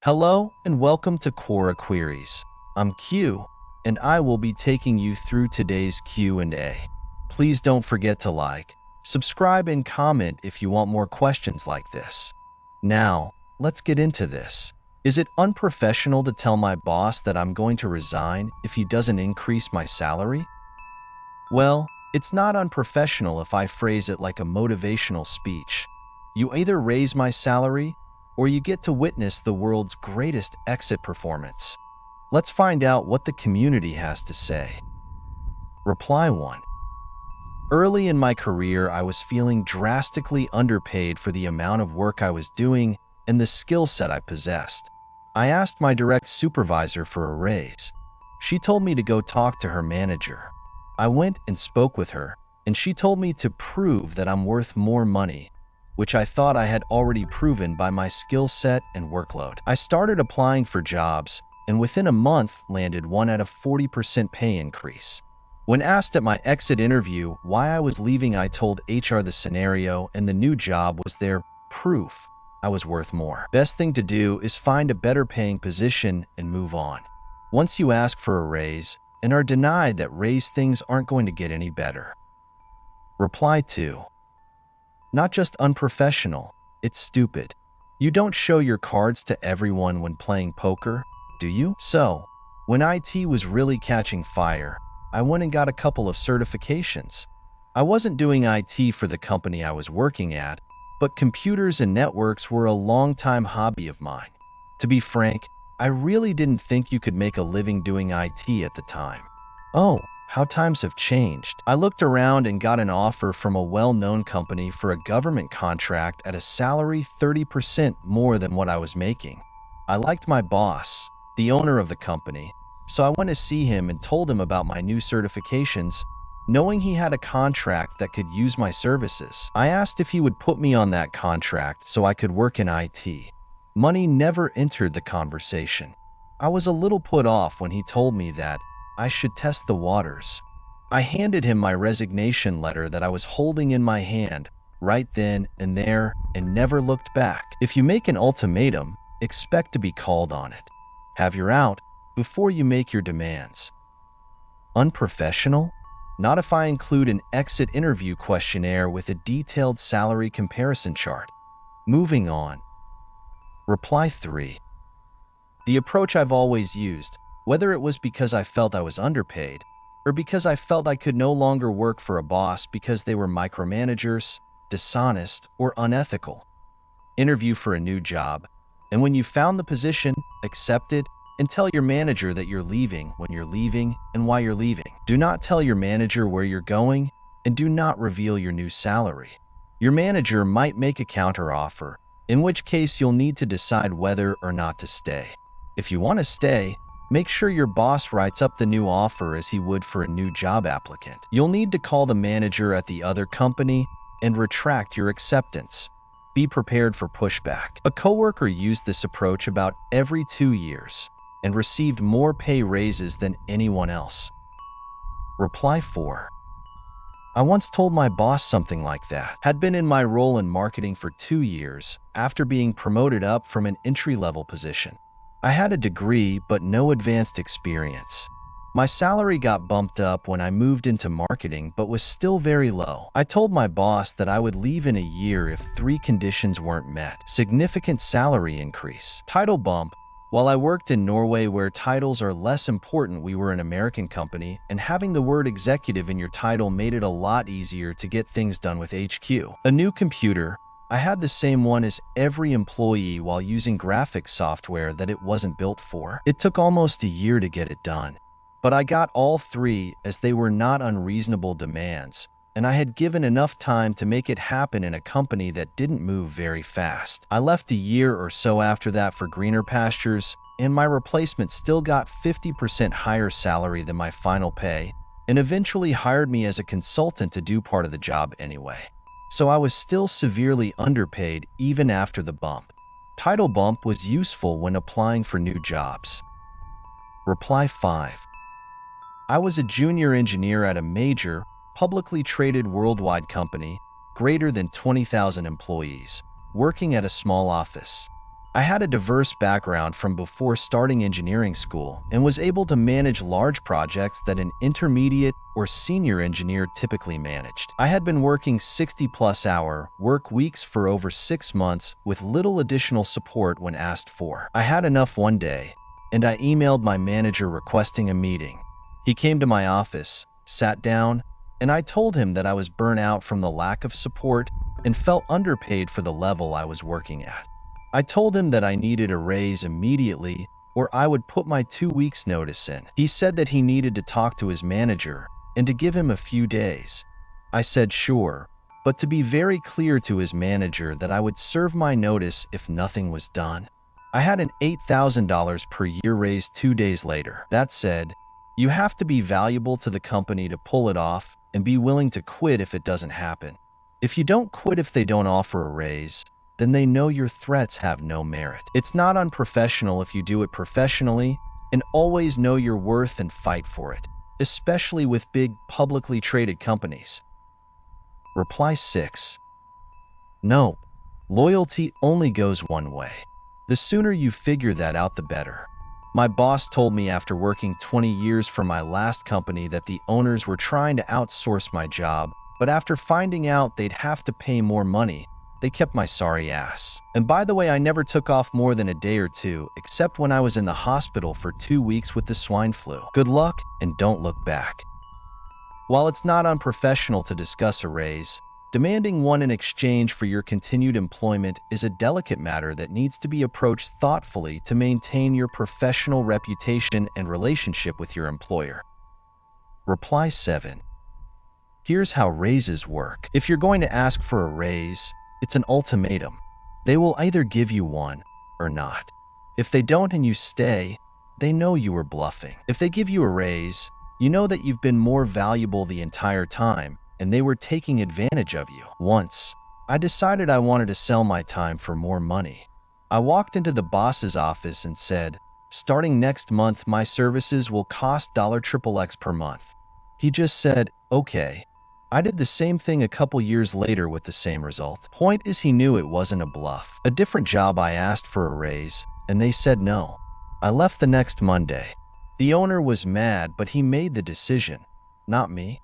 Hello and welcome to Quora Queries. I'm Q, and I will be taking you through today's Q&A. Please don't forget to like, subscribe, and comment if you want more questions like this. Now, let's get into this. Is it unprofessional to tell my boss that I'm going to resign if he doesn't increase my salary? Well, it's not unprofessional if I phrase it like a motivational speech. You either raise my salary or you get to witness the world's greatest exit performance. Let's find out what the community has to say. Reply 1. Early in my career, I was feeling drastically underpaid for the amount of work I was doing and the skill set I possessed. I asked my direct supervisor for a raise. She told me to go talk to her manager. I went and spoke with her, and she told me to prove that I'm worth more money, which I thought I had already proven by my skill set and workload. I started applying for jobs, and within a month landed one at a 40% pay increase. When asked at my exit interview why I was leaving, I told HR the scenario and the new job was their proof I was worth more. Best thing to do is find a better paying position and move on. Once you ask for a raise and are denied that raise, things aren't going to get any better. Reply 2. Not just unprofessional, it's stupid. You don't show your cards to everyone when playing poker, do you? So, when IT was really catching fire, I went and got a couple of certifications. I wasn't doing IT for the company I was working at, but computers and networks were a long-time hobby of mine. To be frank, I really didn't think you could make a living doing IT at the time. Oh, how times have changed. I looked around and got an offer from a well-known company for a government contract at a salary 30% more than what I was making. I liked my boss, the owner of the company, so I went to see him and told him about my new certifications, knowing he had a contract that could use my services. I asked if he would put me on that contract so I could work in IT. Money never entered the conversation. I was a little put off when he told me that I should test the waters. I handed him my resignation letter that I was holding in my hand right then and there and never looked back. If you make an ultimatum, expect to be called on it. Have your out before you make your demands. Unprofessional? Not if I include an exit interview questionnaire with a detailed salary comparison chart. Moving on. Reply 3. The approach I've always used, whether it was because I felt I was underpaid or because I felt I could no longer work for a boss because they were micromanagers, dishonest, or unethical. Interview for a new job, and when you found the position, accept it and tell your manager that you're leaving, when you're leaving, and why you're leaving. Do not tell your manager where you're going, and do not reveal your new salary. Your manager might make a counteroffer, in which case you'll need to decide whether or not to stay. If you want to stay, make sure your boss writes up the new offer as he would for a new job applicant. You'll need to call the manager at the other company and retract your acceptance. Be prepared for pushback. A coworker used this approach about every 2 years and received more pay raises than anyone else. Reply 4. I once told my boss something like that. Had been in my role in marketing for 2 years after being promoted up from an entry-level position. I had a degree but no advanced experience. My salary got bumped up when I moved into marketing but was still very low. I told my boss that I would leave in a year if 3 conditions weren't met. Significant salary increase. Title bump. While I worked in Norway where titles are less important, we were an American company, and having the word executive in your title made it a lot easier to get things done with HQ. A new computer. I had the same one as every employee while using graphics software that it wasn't built for. It took almost a year to get it done, but I got all 3 as they were not unreasonable demands, and I had given enough time to make it happen in a company that didn't move very fast. I left a year or so after that for greener pastures, and my replacement still got 50% higher salary than my final pay, and eventually hired me as a consultant to do part of the job anyway. So I was still severely underpaid even after the bump. Title bump was useful when applying for new jobs. Reply 5. I was a junior engineer at a major, publicly traded worldwide company, greater than 20,000 employees, working at a small office. I had a diverse background from before starting engineering school and was able to manage large projects that an intermediate or senior engineer typically managed. I had been working 60-plus-hour work weeks for over 6 months with little additional support when asked for. I had enough one day, and I emailed my manager requesting a meeting. He came to my office, sat down, and I told him that I was burnt out from the lack of support and felt underpaid for the level I was working at. I told him that I needed a raise immediately or I would put my 2 weeks notice in. He said that he needed to talk to his manager and to give him a few days. I said sure, but to be very clear to his manager that I would serve my notice if nothing was done. I had an $8,000 per year raise 2 days later. That said, you have to be valuable to the company to pull it off and be willing to quit if it doesn't happen. If you don't quit if they don't offer a raise, then they know your threats have no merit. It's not unprofessional if you do it professionally, and always know your worth and fight for it, especially with big, publicly traded companies. Reply 6. No, loyalty only goes one way. The sooner you figure that out, the better. My boss told me after working 20 years for my last company that the owners were trying to outsource my job, but after finding out they'd have to pay more money, they kept my sorry ass. And by the way, I never took off more than a day or two, except when I was in the hospital for 2 weeks with the swine flu. Good luck, and don't look back. While it's not unprofessional to discuss a raise, demanding one in exchange for your continued employment is a delicate matter that needs to be approached thoughtfully to maintain your professional reputation and relationship with your employer. Reply 7. Here's how raises work. If you're going to ask for a raise, it's an ultimatum. They will either give you one or not. If they don't and you stay, they know you were bluffing. If they give you a raise, you know that you've been more valuable the entire time and they were taking advantage of you. Once, I decided I wanted to sell my time for more money. I walked into the boss's office and said, starting next month, my services will cost $XXX per month. He just said, okay. I did the same thing a couple years later with the same result. Point is, he knew it wasn't a bluff. A different job, I asked for a raise, and they said no. I left the next Monday. The owner was mad, but he made the decision, not me.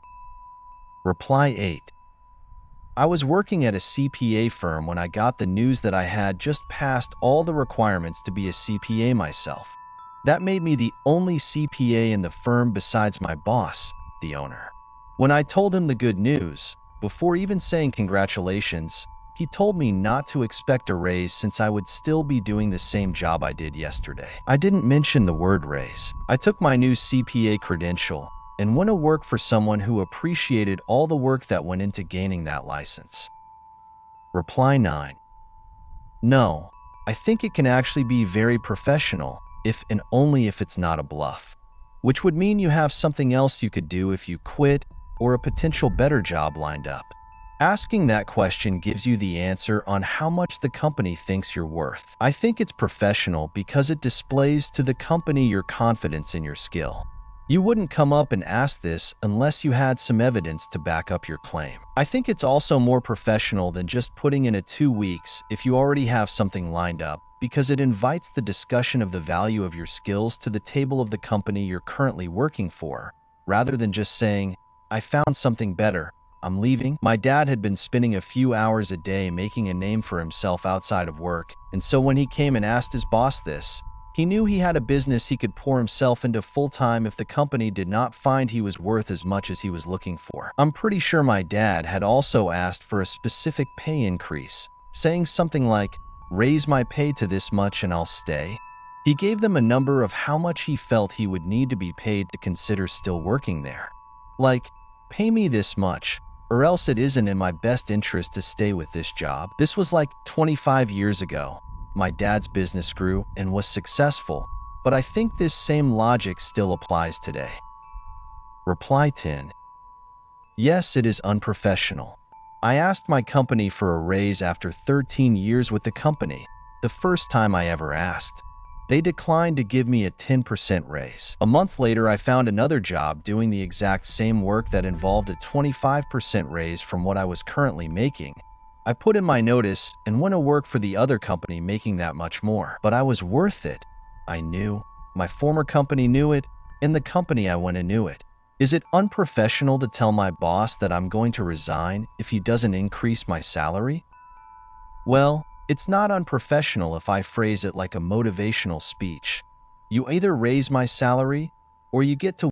Reply 8. I was working at a CPA firm when I got the news that I had just passed all the requirements to be a CPA myself. That made me the only CPA in the firm besides my boss, the owner. When I told him the good news, before even saying congratulations, he told me not to expect a raise since I would still be doing the same job I did yesterday. I didn't mention the word raise. I took my new CPA credential and went to work for someone who appreciated all the work that went into gaining that license. Reply 9. No, I think it can actually be very professional if and only if it's not a bluff, which would mean you have something else you could do if you quit or a potential better job lined up. Asking that question gives you the answer on how much the company thinks you're worth. I think it's professional because it displays to the company your confidence in your skill. You wouldn't come up and ask this unless you had some evidence to back up your claim. I think it's also more professional than just putting in a 2 weeks if you already have something lined up, because it invites the discussion of the value of your skills to the table of the company you're currently working for, rather than just saying, I found something better, I'm leaving. My dad had been spending a few hours a day making a name for himself outside of work, and so when he came and asked his boss this, he knew he had a business he could pour himself into full-time if the company did not find he was worth as much as he was looking for. I'm pretty sure my dad had also asked for a specific pay increase, saying something like, raise my pay to this much and I'll stay. He gave them a number of how much he felt he would need to be paid to consider still working there. Like, pay me this much, or else it isn't in my best interest to stay with this job. This was like 25 years ago. My dad's business grew and was successful, but I think this same logic still applies today. Reply 10. Yes, it is unprofessional. I asked my company for a raise after 13 years with the company, the first time I ever asked. They declined to give me a 10% raise. A month later, I found another job doing the exact same work that involved a 25% raise from what I was currently making. I put in my notice and went to work for the other company making that much more. But I was worth it. I knew. My former company knew it, and the company I went to knew it. Is it unprofessional to tell my boss that I'm going to resign if he doesn't increase my salary? Well, it's not unprofessional if I phrase it like a motivational speech. You either raise my salary or you get to